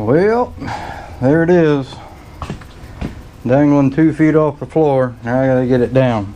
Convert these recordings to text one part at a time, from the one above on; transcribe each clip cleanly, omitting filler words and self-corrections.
Well, there it is. Dangling 2 feet off the floor. Now I gotta get it down.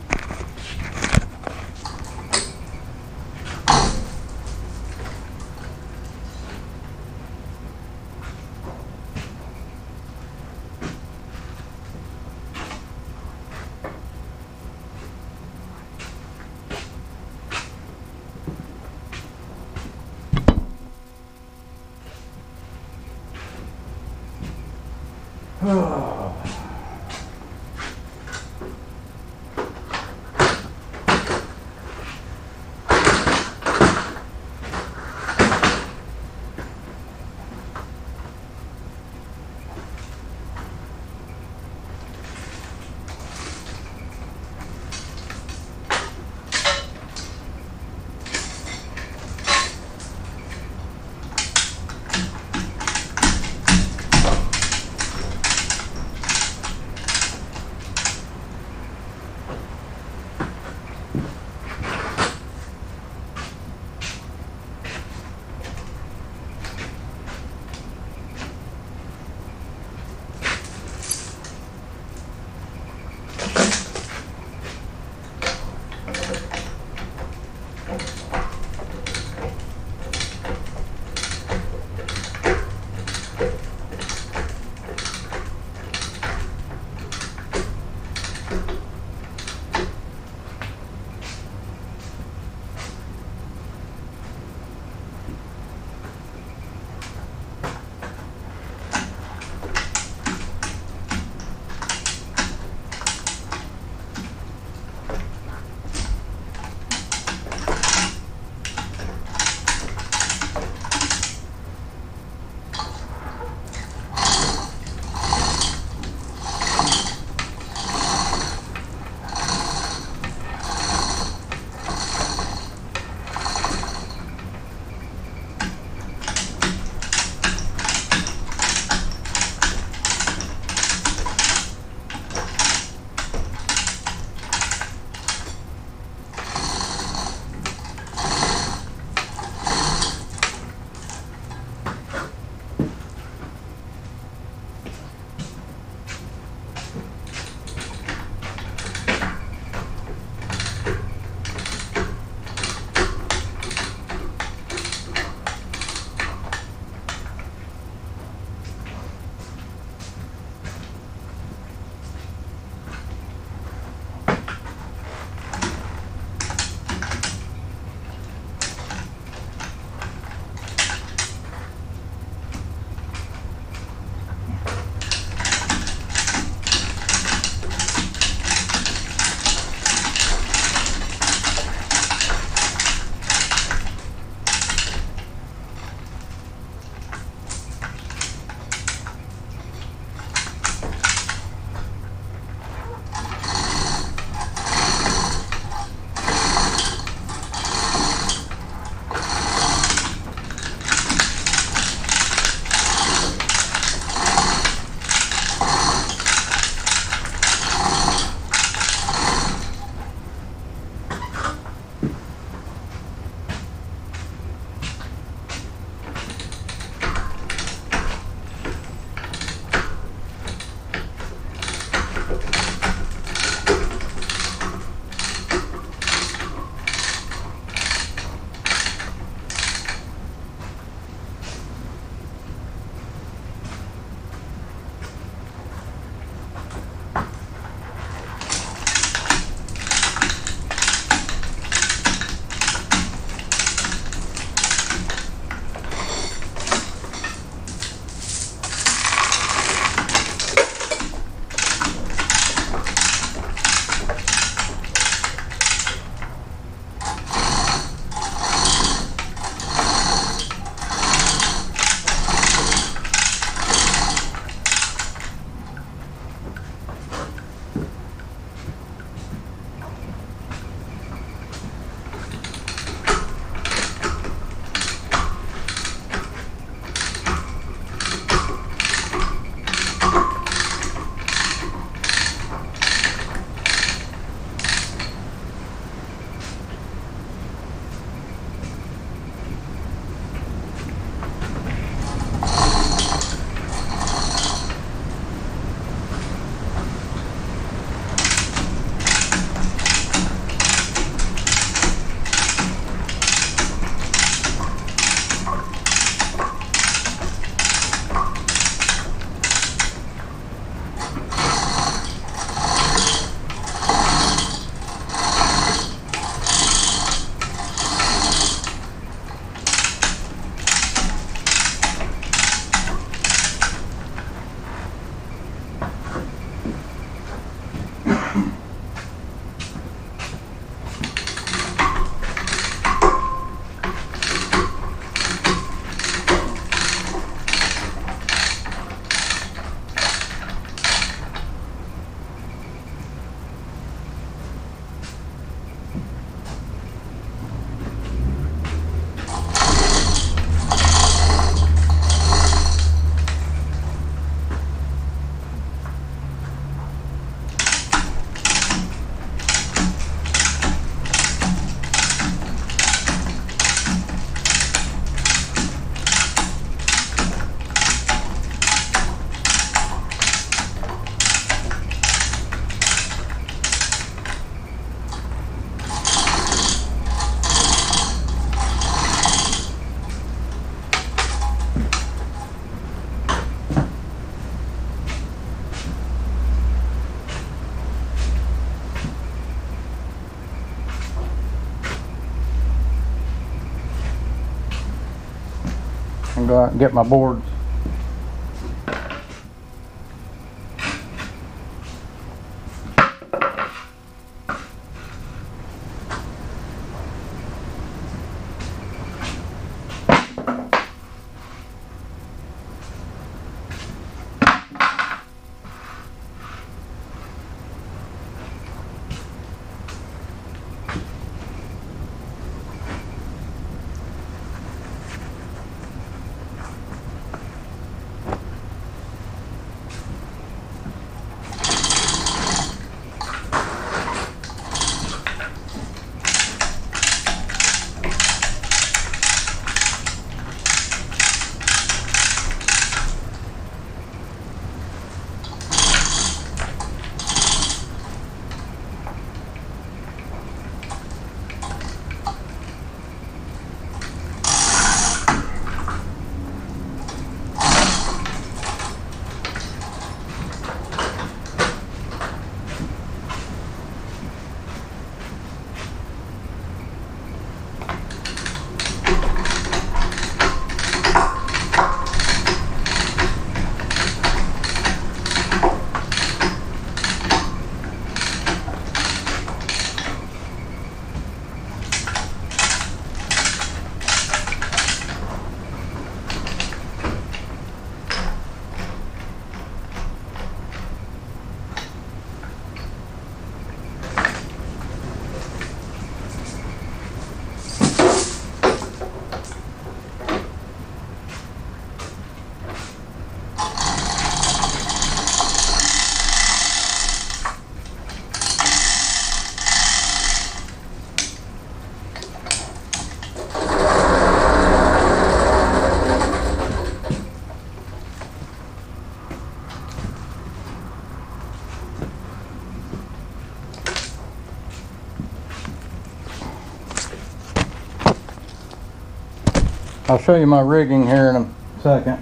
and go out and get my boards. I'll show you my rigging here in a second.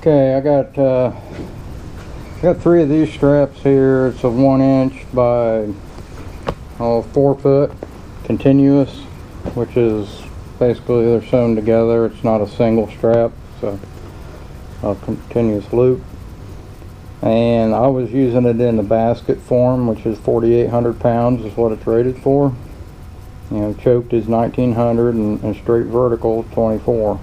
Okay, I got 3 of these straps here. It's a 1 inch by 4 foot continuous, which is basically they're sewn together. It's not a single strap, so a continuous loop. And I was using it in the basket form, which is 4,800 pounds is what it's rated for. You know, choked is 1,900 and straight vertical 24.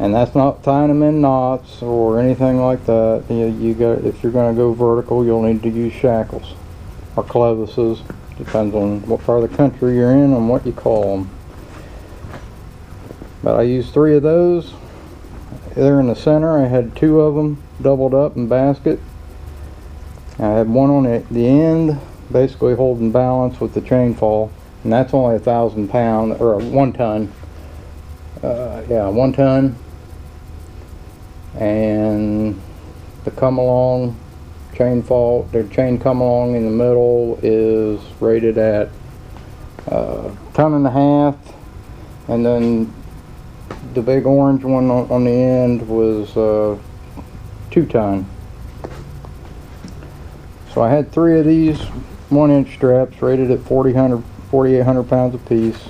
And that's not tying them in knots or anything like that. You got, if you're going to go vertical, you'll need to use shackles or clevises. Depends on what part of the country you're in and what you call them. But I used 3 of those. They're in the center. I had 2 of them doubled up in basket. I had one on the end, basically holding balance with the chain fall, and that's only 1,000 pound or 1 ton. Yeah, 1 ton. And the come along chain fall, the chain come along in the middle is rated at 1.5 tons, and then the big orange one on the end was 2 ton. So I had 3 of these 1 inch straps rated at 4,800 pounds a piece.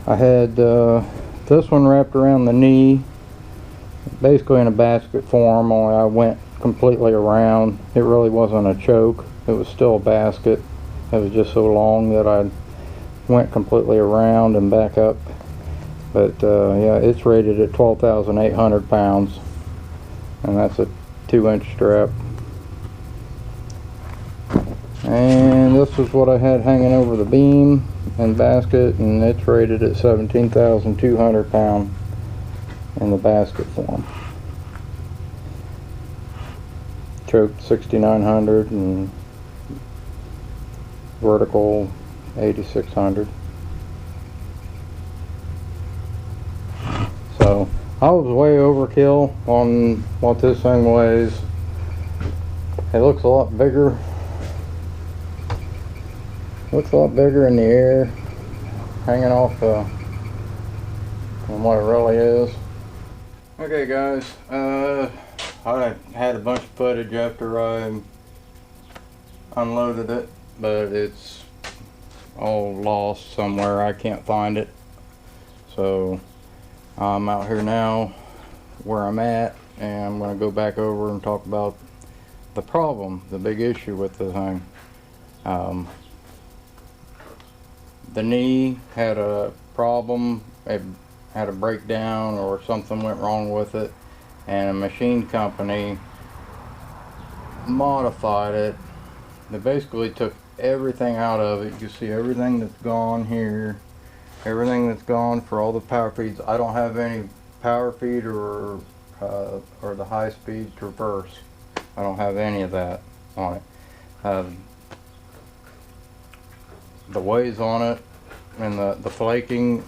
I had this one wrapped around the knee, basically in a basket form, only I went completely around. It really wasn't a choke, it was still a basket. It was just so long that I went completely around and back up. But yeah, it's rated at 12,800 pounds, and that's a 2-inch strap. And this is what I had hanging over the beam and basket, and it's rated at 17,200 pounds in the basket form. Choked 6,900 and vertical 8,600. So I was way overkill on what this thing weighs. It looks a lot bigger. Looks a lot bigger in the air, hanging off than what it really is. Okay guys, I had a bunch of footage after I unloaded it, but it's all lost somewhere. I can't find it. So I'm out here now where I'm at, and I'm going to go back over and talk about the problem, the big issue with the thing. The knee had a problem, it had a breakdown or something went wrong with it, and a machine company modified it. They basically took everything out of it. You can see everything that's gone here, everything that's gone for all the power feeds. I don't have any power feed or the high speed traverse. I don't have any of that on it. The ways on it and the flaking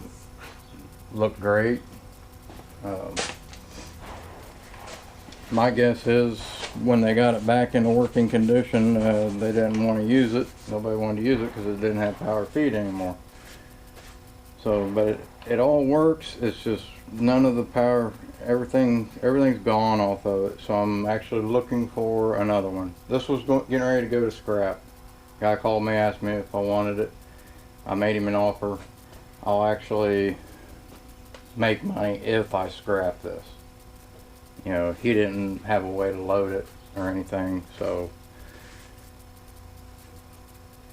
look great. My guess is when they got it back in working condition, they didn't want to use it. Nobody wanted to use it because it didn't have power feed anymore. So, but it all works. It's just none of the power, everything's gone off of it. So I'm actually looking for another one. This was getting ready to go to scrap. Guy called me, asked me if I wanted it. I made him an offer. I'll actually make money if I scrap this. You know, he didn't have a way to load it or anything, so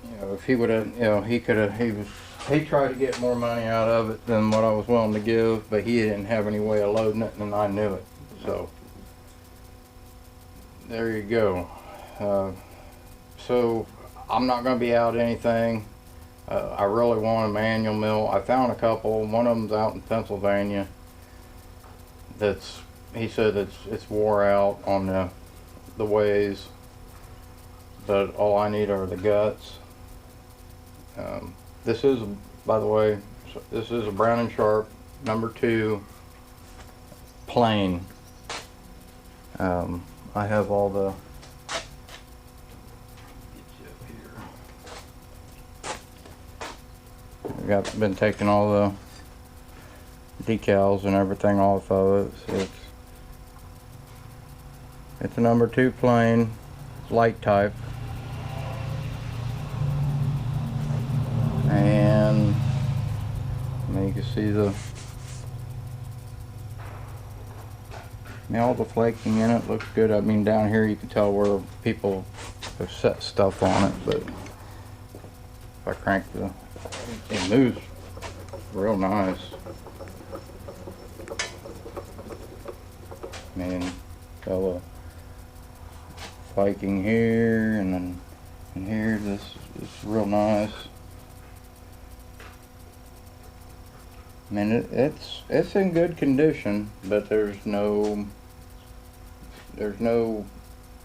you know, if he would have, you know, he tried to get more money out of it than what I was willing to give, but he didn't have any way of loading it, and I knew it. So there you go. So I'm not going to be out anything. I really want a manual mill. I found a couple. One of them's out in Pennsylvania. He said it's wore out on the ways, but all I need are the guts. This is, by the way, this is a Brown & Sharp #2 plain. I have all the been taking all the decals and everything off of it. So it's a #2 plain, light type, and you can see all the flaking in it looks good. I mean, down here you can tell where people have set stuff on it, but if I crank it moves real nice. I mean, tell the flaking here, and then here, this is real nice. I mean, it's in good condition, but there's no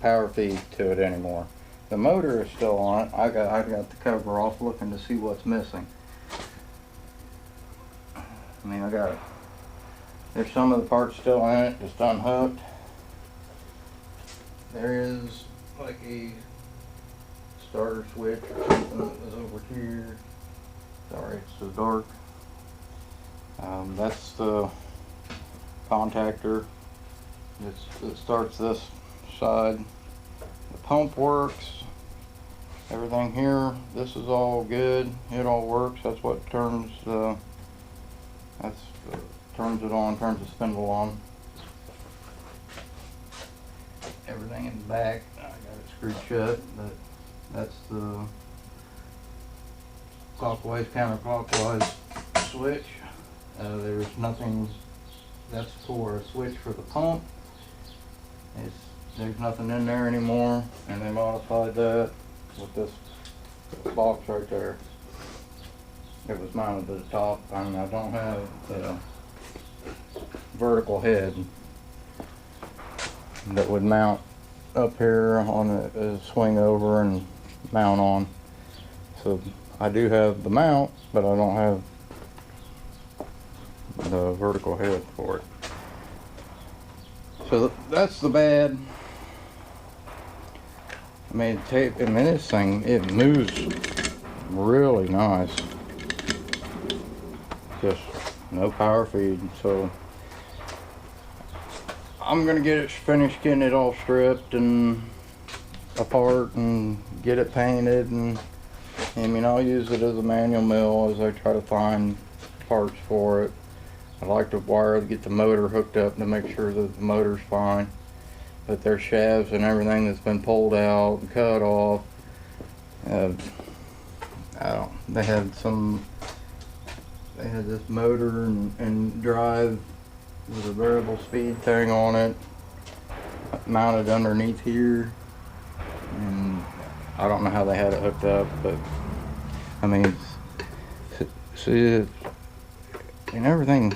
power feed to it anymore. The motor is still on it. I got the cover off looking to see what's missing. I mean, there's some of the parts still in it, just unhooked. There is like a starter switch or something that was over here. Sorry, it's so dark. That's the contactor that starts this side. The pump works. everything here, this is all good. It all works. That's what turns the, turns it on, turns the spindle on. Everything in the back, I got it screwed shut, but that's the clockwise, counterclockwise switch. There's nothing, that's for a switch for the pump. There's nothing in there anymore, and they modified that with this box right there. It was mounted to the top. I mean, I don't have the vertical head that would mount up here on a swing over and mount on. So I do have the mount, but I don't have the vertical head for it. So that's the bad. I mean, this thing, it moves really nice. Just no power feed. So I'm gonna get it finished, getting it all stripped and apart and get it painted, and I mean, I'll use it as a manual mill as I try to find parts for it. I like to get the motor hooked up to make sure that the motor's fine. But there's shafts and everything that's been pulled out and cut off. They had this motor and drive with a variable speed thing on it mounted underneath here, and I don't know how they had it hooked up, but I mean, see, and everything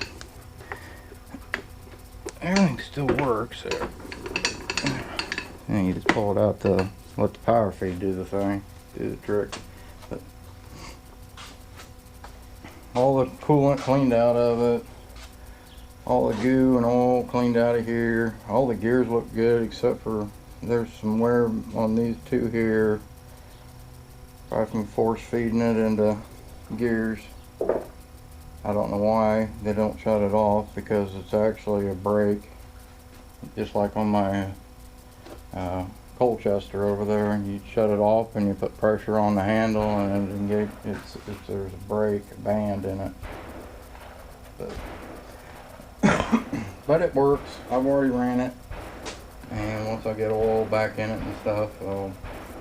still works there. And you just pull it out to let the power feed do the thing, do the trick. But all the coolant cleaned out of it, all the goo and oil cleaned out of here. All the gears look good, except for there's some wear on these two here. Probably from force feeding it into gears. I don't know why they don't shut it off, because it's actually a brake, just like on my Colchester over there. And you shut it off and you put pressure on the handle, and there's a brake band in it. But it works. I've already ran it, and once I get oil back in it and stuff,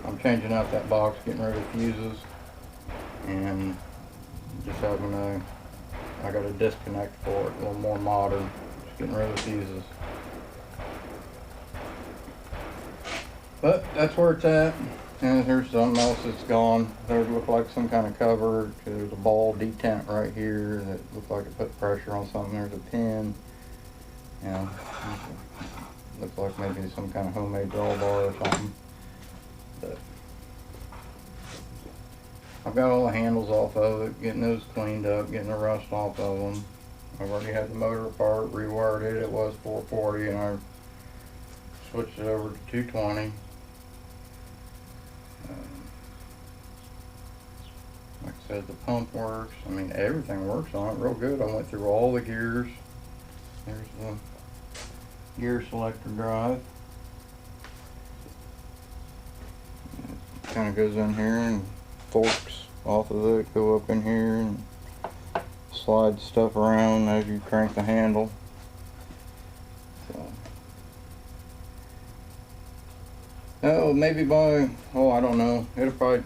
I'm changing out that box, getting rid of fuses, and just having I got a disconnect for it, a little more modern, just getting rid of the fuses. But that's where it's at. And here's something else that's gone. There looked like some kind of cover. There's a ball detent right here that looked like it put pressure on something. There's a pin. Looks like maybe some kind of homemade drawbar or something. But I've got all the handles off of it, getting those cleaned up, getting the rust off of them. I've already had the motor apart, rewired it. It was 440, and I switched it over to 220. Like I said, the pump works. I mean, everything works on it real good. I went through all the gears. There's the gear selector drive. It kind of goes in here and forks off of it, go up in here and slide stuff around as you crank the handle. So, maybe I don't know. It'll probably,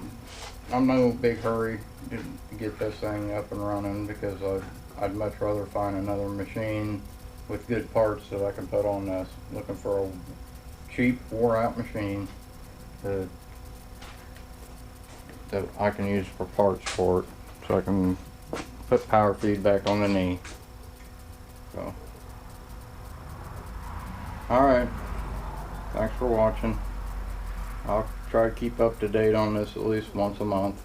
I'm no big hurry to get this thing up and running, because I'd much rather find another machine with good parts that I can put on this. Looking for a cheap, wore-out machine that I can use for parts for it, so I can put power feed back on the knee. So, alright, thanks for watching. I'll try to keep up to date on this at least once a month.